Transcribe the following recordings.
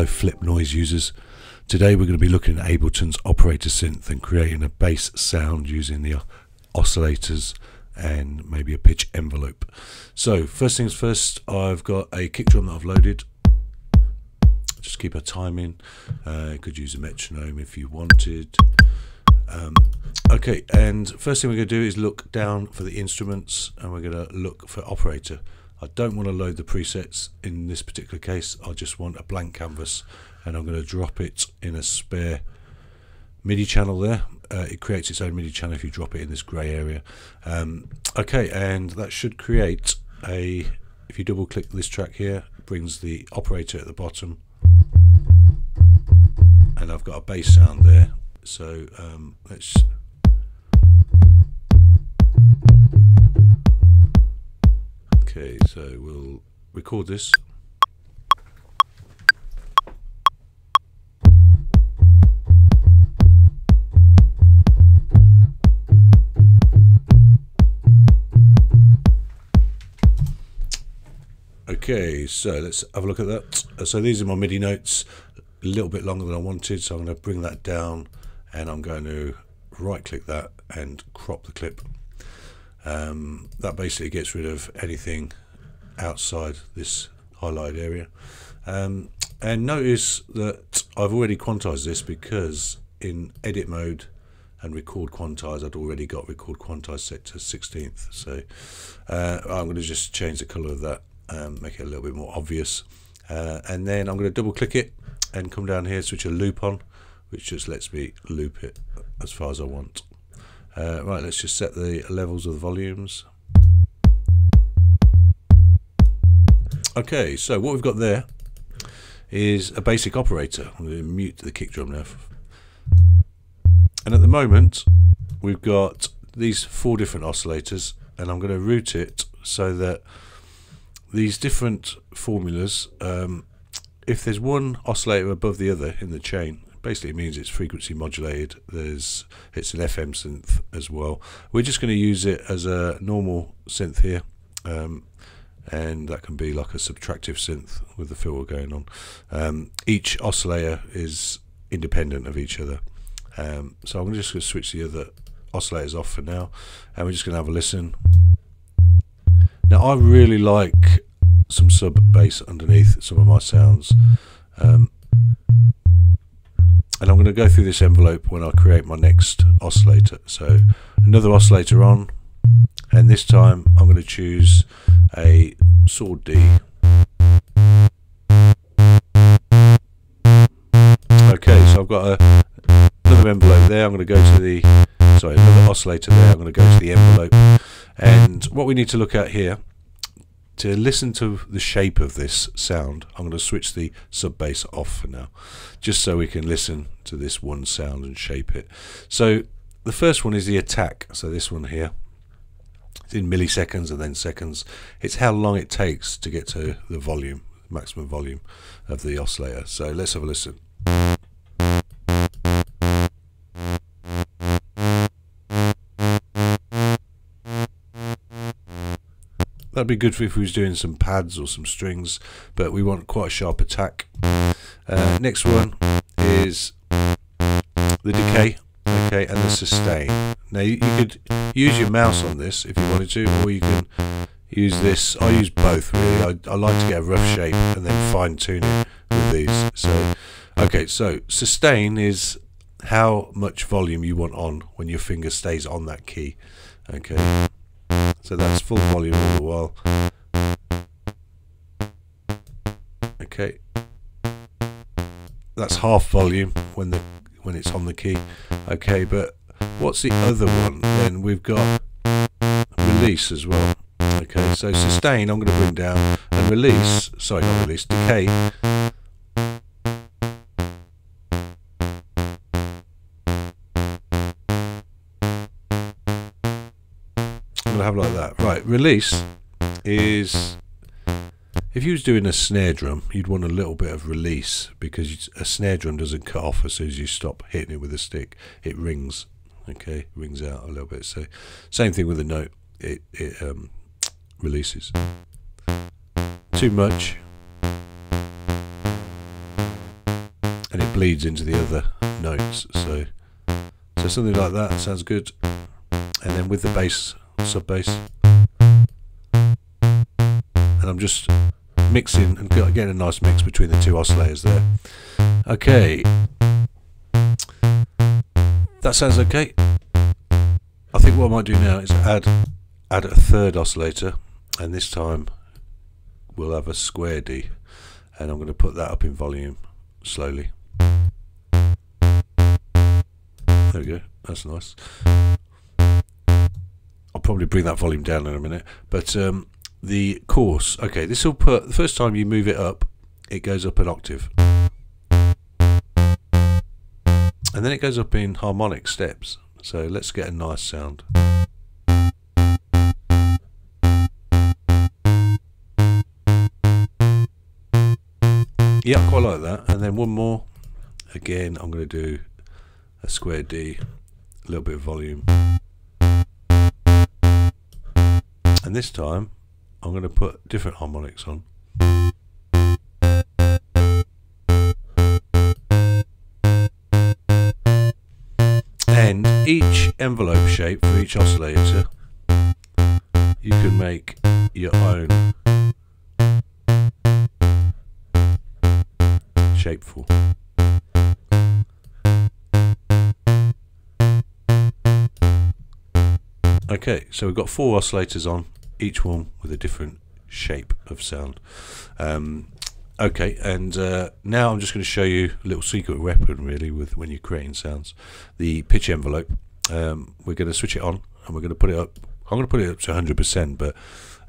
flip noise users. Today we're going to be looking at Ableton's operator synth and creating a bass sound using the oscillators and maybe a pitch envelope. So first things first, I've got a kick drum that I've loaded. Just keep a timing. You could use a metronome if you wanted. Okay, and first thing we're going to do is look down for the instruments, and we're going to look for operator. I don't want to load the presets in this particular case. I just want a blank canvas, and I'm going to drop it in a spare MIDI channel there. It creates its own MIDI channel if you drop it in this grey area. Okay, and that should create a, if you double click this track here, it brings the operator at the bottom, and I've got a bass sound there. So let's okay, so we'll record this. Okay, so let's have a look at that. So these are my MIDI notes, a little bit longer than I wanted, so I'm going to bring that down, and I'm going to right click that and crop the clip. That basically gets rid of anything outside this highlighted area. And notice that I've already quantized this, because in edit mode and record quantize, I'd already got record quantize set to 16th. So I'm going to just change the color of that, make it a little bit more obvious. And then I'm going to double click it and come down here, switch a loop on, which just lets me loop it as far as I want. Right, let's just set the levels of the volumes. Okay, so what we've got there is a basic operator. I'm going to mute the kick drum now. And at the moment, we've got these 4 different oscillators, and I'm going to route it so that these different formulas, if there's one oscillator above the other in the chain, basically it means it's frequency modulated. It's an FM synth as well. We're just going to use it as a normal synth here, and that can be like a subtractive synth with the filter going on. Each oscillator is independent of each other, so I'm just going to switch the other oscillators off for now, and we're just going to have a listen. Now I really like some sub bass underneath some of my sounds, and I'm going to go through this envelope when I create my next oscillator. So another oscillator on, and this time I'm going to choose a sword D. Okay, so I've got another envelope there. I'm going to go to the, another oscillator there. I'm going to go to the envelope, and what we need to look at here, to listen to the shape of this sound, I'm going to switch the sub bass off for now, just so we can listen to this one sound and shape it. So the first one is the attack. So this one here, it's in milliseconds and then seconds. It's how long it takes to get to the volume, maximum volume of the oscillator. So let's have a listen. That'd be good if we was doing some pads or some strings, but we want quite a sharp attack. Next one is the decay, okay, and the sustain. Now you could use your mouse on this if you wanted to, or you can use this. I use both really. I like to get a rough shape and then fine tune it with these. So okay, so sustain is how much volume you want on when your finger stays on that key. Okay. So that's full volume all the while. Okay, that's half volume when it's on the key. Okay, but what's the other one? Then we've got release as well. Okay, so sustain I'm going to bring down, and release, sorry, not release, decay. Have like that. Right, release is, if you was doing a snare drum, you'd want a little bit of release, because a snare drum doesn't cut off as soon as you stop hitting it with a stick. It rings, okay, rings out a little bit. So same thing with a note, it releases. Too much, and it bleeds into the other notes. So something like that sounds good. And then with the bass, sub bass, and I'm just mixing and getting a nice mix between the two oscillators there. Okay, that sounds okay. I think what I might do now is add a third oscillator, and this time we'll have a square D, and I'm going to put that up in volume slowly. There we go, that's nice. I'll probably bring that volume down in a minute, but the course, okay, this will put, the first time you move it up, it goes up an octave, and then it goes up in harmonic steps. So let's get a nice sound. Yeah, I quite like that. And then one more. Again, I'm going to do a square D, a little bit of volume. And this time, I'm going to put different harmonics on. And each envelope shape for each oscillator, you can make your own shape for. Okay, so we've got 4 oscillators on, each one with a different shape of sound. Okay, and now I'm just going to show you a little secret weapon really with when you're creating sounds. The pitch envelope, we're going to switch it on and we're going to put it up. I'm going to put it up to 100%, but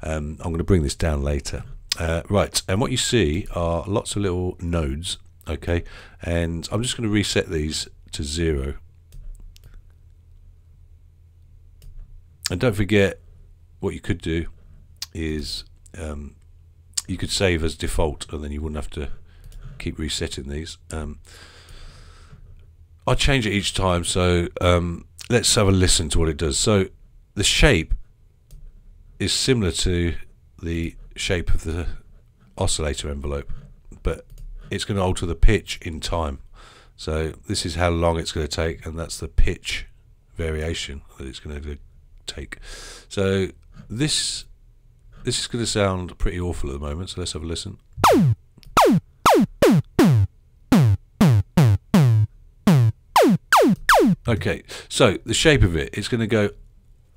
I'm going to bring this down later. Right, and what you see are lots of little nodes, okay, and I'm just going to reset these to 0. And don't forget, what you could do is you could save as default, and then you wouldn't have to keep resetting these. I change it each time, so let's have a listen to what it does. So the shape is similar to the shape of the oscillator envelope, but it's going to alter the pitch in time. So this is how long it's going to take, and that's the pitch variation that it's going to take. So this is going to sound pretty awful at the moment, so let's have a listen. Okay, so the shape of it's going to go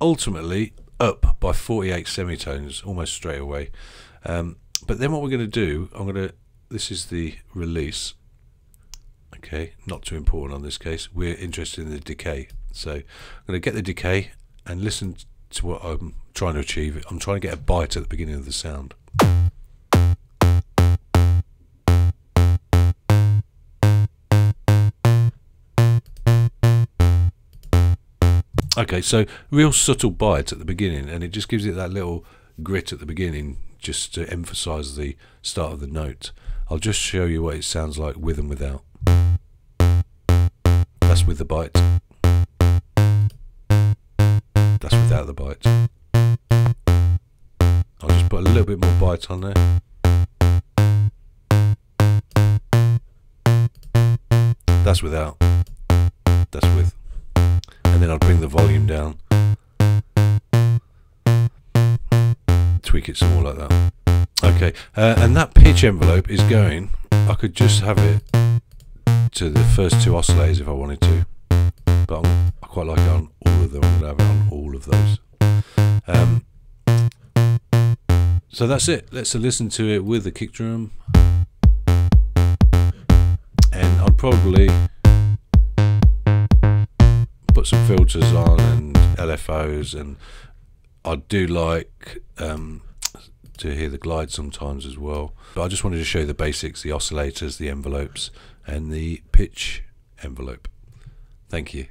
ultimately up by 48 semitones almost straight away. But then what we're going to do, this is the release. Okay, not too important on this case. We're interested in the decay. So I'm going to get the decay and listen to what I'm trying to achieve. I'm trying to get a bite at the beginning of the sound. Okay, so real subtle bite at the beginning, and it just gives it that little grit at the beginning just to emphasize the start of the note. I'll just show you what it sounds like with and without. That's with the bite. That's without the bite. I'll just put a little bit more bite on there. That's without. That's with. And then I'll bring the volume down. Tweak it some more like that. Okay, and that pitch envelope is going, I could just have it to the first 2 oscillators if I wanted to, but I quite like it on all of them. I'm going to have it on all of those. So that's it. Let's listen to it with the kick drum, and I'll probably put some filters on and LFOs, and I do like to hear the glide sometimes as well. But I just wanted to show you the basics, the oscillators, the envelopes, and the pitch envelope. Thank you.